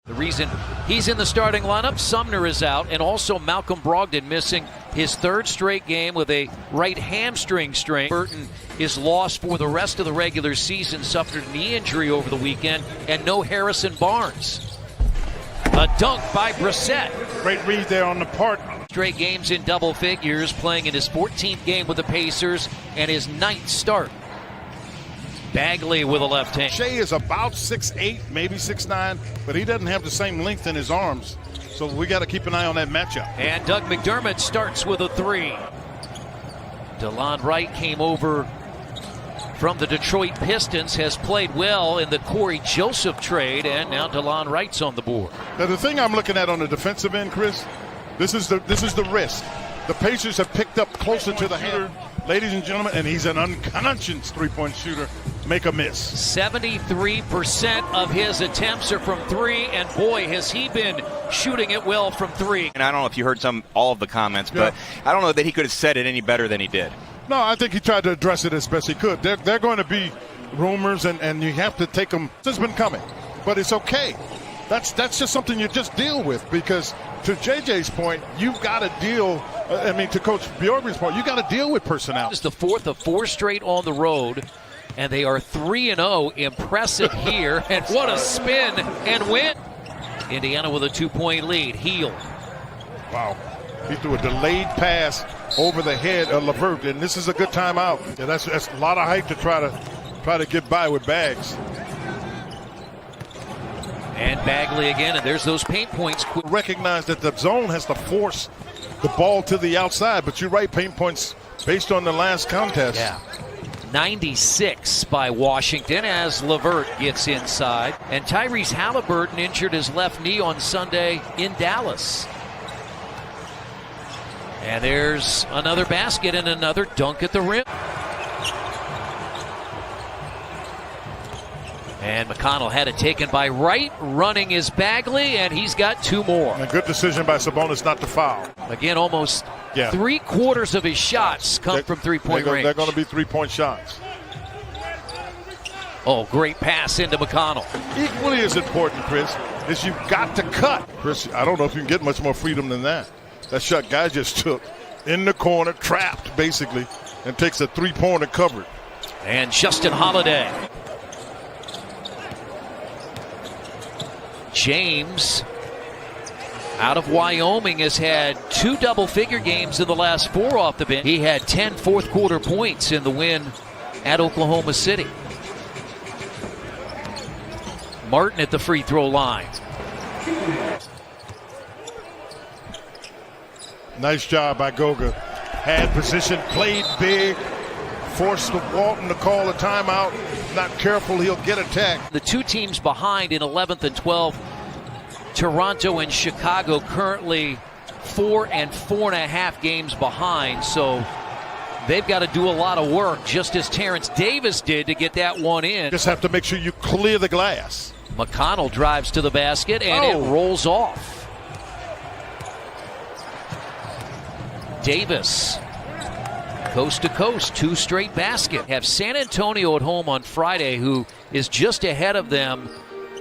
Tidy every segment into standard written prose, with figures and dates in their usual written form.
The reason he's in the starting lineup, Sumner is out, and also Malcolm Brogdon missing his third straight game with a right hamstring strain. Burton is lost for the rest of the regular season, suffered a knee injury over the weekend, and no Harrison Barnes. A dunk by Brissett. Great read there on the part. Straight games in double figures, playing in his 14th game with the Pacers and his 9th start. Bagley with a left hand. Shea is about 6'8", maybe 6'9", but he doesn't have the same length in his arms. So we got to keep an eye on that matchup. And Doug McDermott starts with a 3. DeLon Wright came over from the Detroit Pistons, has played well in the Corey Joseph trade, and now DeLon Wright's on the board. Now the thing I'm looking at on the defensive end, Chris, this is the risk. The Pacers have picked up closer to the hand, ladies and gentlemen, and he's an unconscious three-point shooter. Make a miss. 73% of his attempts are from 3, and boy, has he been shooting it well from 3. And I don't know if you heard all of the comments, but I don't know that he could have said it any better than he did. No, I think he tried to address it as best he could. They're going to be rumors, and you have to take them. It's been coming, but it's okay. That's just something you just deal with, because to JJ's point, you've got to deal. To Coach Bjorkman's point, you got to deal with personnel. It's the 4th of 4 straight on the road, and they are 3-0. Impressive here, and what a spin and win. Indiana with a 2-point lead. Hield. Wow. He threw a delayed pass over the head of LeVert, and this is a good timeout. Yeah, that's a lot of height to try to get by with Bags. And Bagley again, and there's those paint points. Recognize that the zone has to force the ball to the outside, but you're right, paint points based on the last contest. Yeah. 96 by Washington as LeVert gets inside. And Tyrese Halliburton injured his left knee on Sunday in Dallas. And there's another basket and another dunk at the rim. And McConnell had it taken by Wright, running is Bagley, and he's got 2 more. And a good decision by Sabonis not to foul. Again, almost 3/4 of his shots come from three-point range. They're going to be three-point shots. Oh, great pass into McConnell. Equally as important, Chris, is you've got to cut. Chris, I don't know if you can get much more freedom than that. That shot guy just took in the corner, trapped basically, and takes a three-pointer covered. And Justin Holiday. James, out of Wyoming, has had 2 double-figure games in the last 4 off the bench. He had 10 fourth-quarter points in the win at Oklahoma City. Martin at the free throw line. Nice job by Goga. Had position, played big, forced Walton to call a timeout. Not careful, he'll get attacked. The 2 teams behind in 11th and 12th, Toronto and Chicago, currently 4 and 4.5 games behind. So they've got to do a lot of work, just as Terrence Davis did to get that one in. Just have to make sure you clear the glass. McConnell drives to the basket, and it rolls off. Davis, coast to coast, 2 straight baskets. Have San Antonio at home on Friday, who is just ahead of them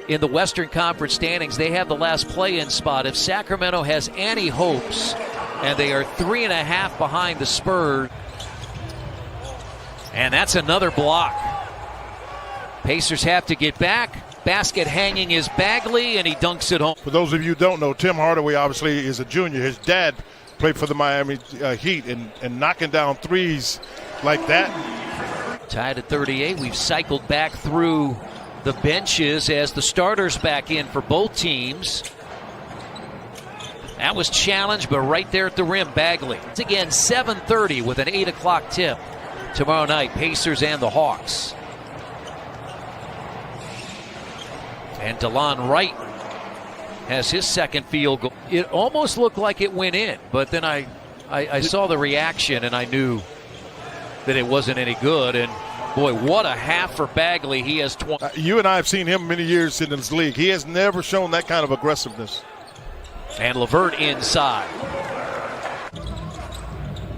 in the Western Conference standings. They have the last play-in spot. If Sacramento has any hopes, and they are 3.5 behind the Spurs. And that's another block. Pacers have to get back. Basket hanging is Bagley, and he dunks it home. For those of you who don't know, Tim Hardaway obviously is a junior. His dad played for the Miami Heat, and knocking down threes like that. Tied at 38. We've cycled back through the benches as the starters back in for both teams. That was challenged, but right there at the rim, Bagley. It's again 7:30 with an 8 o'clock tip tomorrow night, Pacers and the Hawks. And DeLon Wright has his second field goal. It almost looked like it went in, but then I saw the reaction and I knew that it wasn't any good. And boy, what a half for Bagley. He has 20. You and I have seen him many years in this league. He has never shown that kind of aggressiveness. And LeVert inside.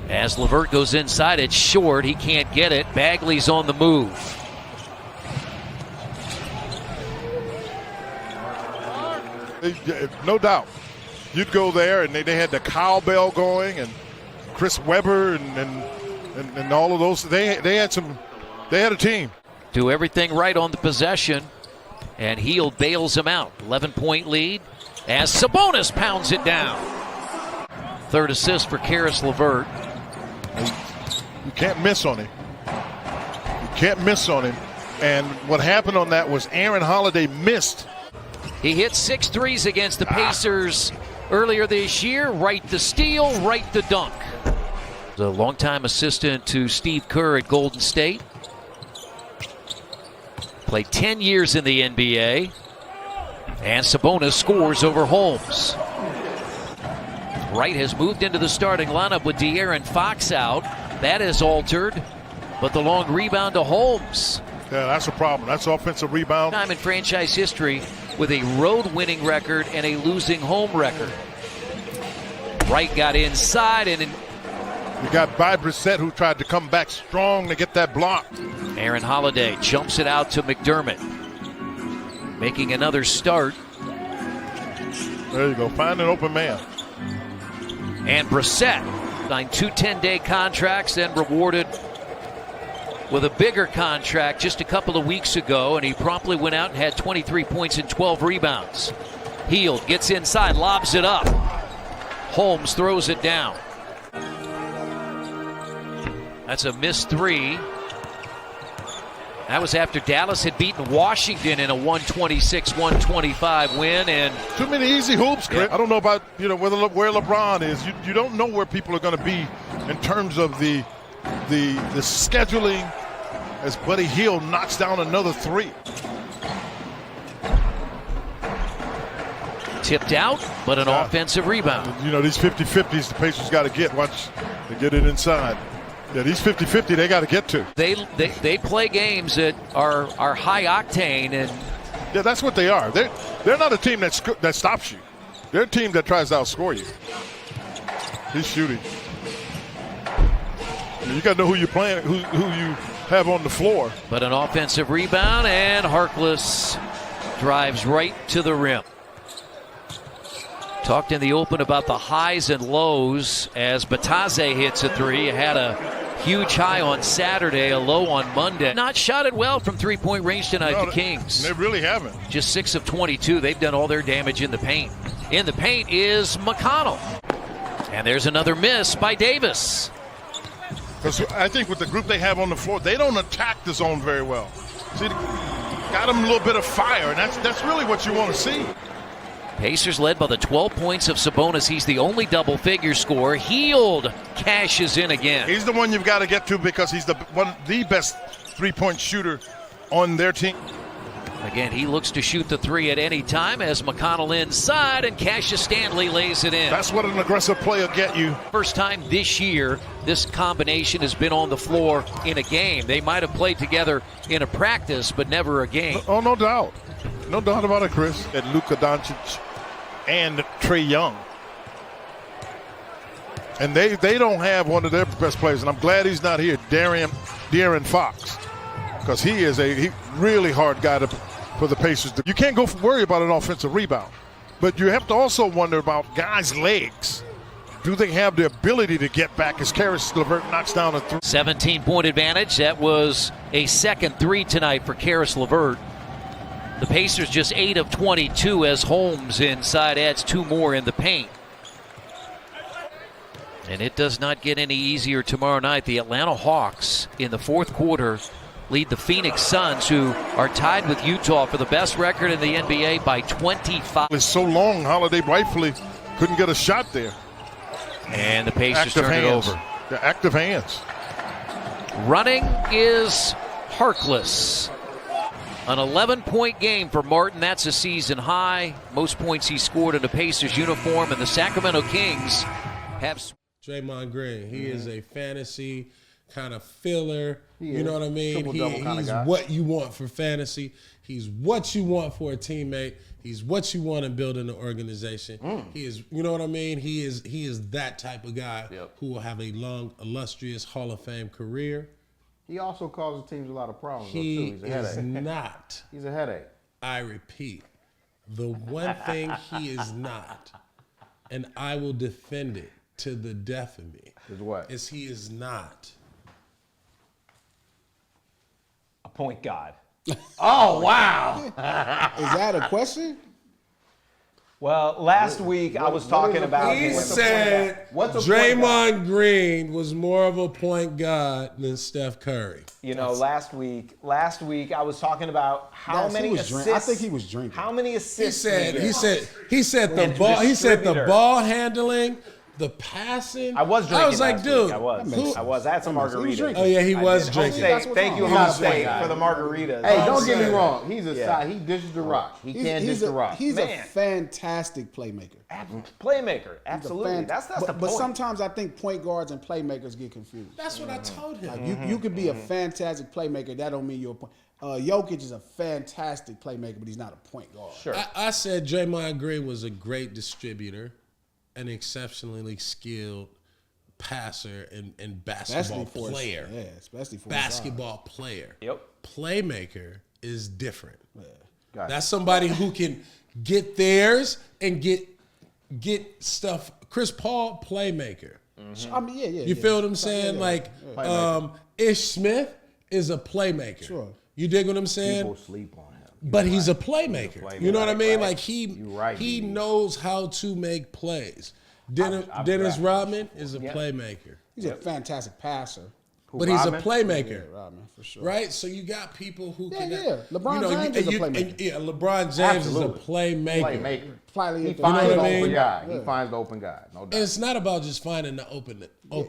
As LeVert goes inside, it's short. He can't get it. Bagley's on the move. No doubt. You'd go there, and they had the cowbell going, and Chris Webber and all of those. They had a team. Do everything right on the possession, and Hield bails him out. 11-point lead as Sabonis pounds it down. Third assist for Caris LeVert. You can't miss on him. You can't miss on him. And what happened on that was Aaron Holiday missed. He hit 6 threes against the Pacers earlier this year. Right the steal, right the dunk. The longtime assistant to Steve Kerr at Golden State. Played 10 years in the NBA. And Sabonis scores over Holmes. Wright has moved into the starting lineup with De'Aaron Fox out. That is altered. But the long rebound to Holmes. Yeah, that's a problem. That's offensive rebound. Time in franchise history with a road winning record and a losing home record. Wright got inside, and you got by Brissett, who tried to come back strong to get that block. Aaron Holiday jumps it out to McDermott. Making another start. There you go. Find an open man. And Brissett signed 2 10-day contracts, then rewarded with a bigger contract just a couple of weeks ago, and he promptly went out and had 23 points and 12 rebounds. Hield gets inside, lobs it up. Holmes throws it down. That's a missed 3. That was after Dallas had beaten Washington in a 126-125 win. And too many easy hoops, Chris. Yeah. I don't know about where LeBron is. You don't know where people are going to be in terms of the scheduling as Buddy Hield knocks down another 3. Tipped out, but an offensive rebound. These 50-50s the Pacers got to get. Watch, they get it inside. Yeah, these 50-50 they got to get to. They play games that are high octane, and yeah, that's what they are. They're not a team that stops you. They're a team that tries to outscore you. He's shooting. You got to know who you're playing, who you have on the floor. But an offensive rebound, and Harkless drives right to the rim. Talked in the open about the highs and lows as Batase hits a 3. Had a huge high on Saturday, a low on Monday. Not shot it well from three-point range tonight, the Kings. They really haven't. Just 6 of 22. They've done all their damage in the paint. In the paint is McConnell. And there's another miss by Davis. Because I think with the group they have on the floor, they don't attack the zone very well. See, got them a little bit of fire, and that's really what you want to see. Pacers led by the 12 points of Sabonis. He's the only double-figure scorer. Hield cashes in again. He's the one you've got to get to because he's the best three-point shooter on their team. Again, he looks to shoot the 3 at any time as McConnell inside, and Cassius Stanley lays it in. That's what an aggressive play will get you. First time this year this combination has been on the floor in a game. They might have played together in a practice, but never a game. Oh, no doubt. No doubt about it, Chris. And Luka Doncic and Trae Young. And they don't have one of their best players, and I'm glad he's not here, De'Aaron Fox, because he is a really hard guy for the Pacers. You can't worry about an offensive rebound, but you have to also wonder about guys' legs. Do they have the ability to get back as Caris LeVert knocks down a 3? 17-point advantage. That was a second 3 tonight for Caris LeVert. The Pacers just 8 of 22 as Holmes inside adds 2 more in the paint. And it does not get any easier tomorrow night. The Atlanta Hawks in the fourth quarter lead the Phoenix Suns, who are tied with Utah for the best record in the NBA by 25. It's so long, Holiday rightfully couldn't get a shot there. And the Pacers turn it over. The active hands. Running is Harkless. An 11-point game for Martin. That's a season high. Most points he scored in a Pacers uniform, and the Sacramento Kings have... Draymond Green, he is a fantasy kind of filler. You know what I mean? He's what you want for fantasy. He's what you want for a teammate. He's what you want to build in the organization. He is, you know what I mean? He is that type of guy who will have a long, illustrious Hall of Fame career. He also causes teams a lot of problems. He too. He's a is headache. not. He's a headache. I repeat, The one thing he is not, and I will defend it to the death of me, Is what? is he is not A point guard. Oh, wow. Is that a question? Well, last week I was talking about He him. said What's a point guard? Draymond Green was more of a point guard than Steph Curry. You know, last week I was talking about how Yes, he many was assists. I think he was drinking. How many He assists? said did he get? said the And ball he said the distributor. ball handling, the passing. I was drinking. I was like, last dude, week. I was. I had some He was margaritas. drinking. oh yeah, he was Home drinking. State. That's what's Thank you, wrong. Home He's not a State, point guard. for the margaritas. Hey, don't get me saying. wrong. He's a Yeah. side. He dishes the rock. He can't dish the rock. He's Man. a fantastic playmaker. Playmaker, absolutely. That's the but point. sometimes I think point guards and playmakers get confused. That's what I told him. Like you could be a fantastic playmaker. That don't mean you're a point. Jokic is a fantastic playmaker, but he's not a point guard. Sure. I said Draymond Green was a great distributor, an exceptionally skilled passer and basketball player. Especially for Basketball player. Yep. Playmaker is different. Gotcha. That's somebody who can get theirs and get stuff. Chris Paul, playmaker. I mean, yeah. You feel what I'm saying? Ish Smith is a playmaker. Sure. You dig what I'm saying? People sleep on him. But he's a playmaker. You know what I mean? Like he right, he BB. knows how to make plays. Dennis Rodman is a playmaker. He's a fantastic passer. But he's a Rodman? playmaker. Rodman, for sure. Right? So you got people who can LeBron James is a playmaker. LeBron James Absolutely. is a playmaker. Playmaker. Slightly He at the- finds know the what I open mean? guy. He finds the open guy. No doubt. And it's not about just finding the open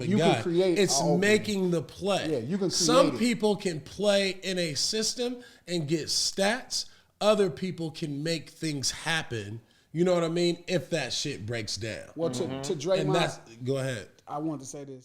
you guy. can create It's a opening. making the play. Yeah, you can Some create it. people can play in a system and get stats. Other people can make things happen. You know what I mean? If that shit breaks down. Well, to And Draymond, that's go ahead. I wanted to say this.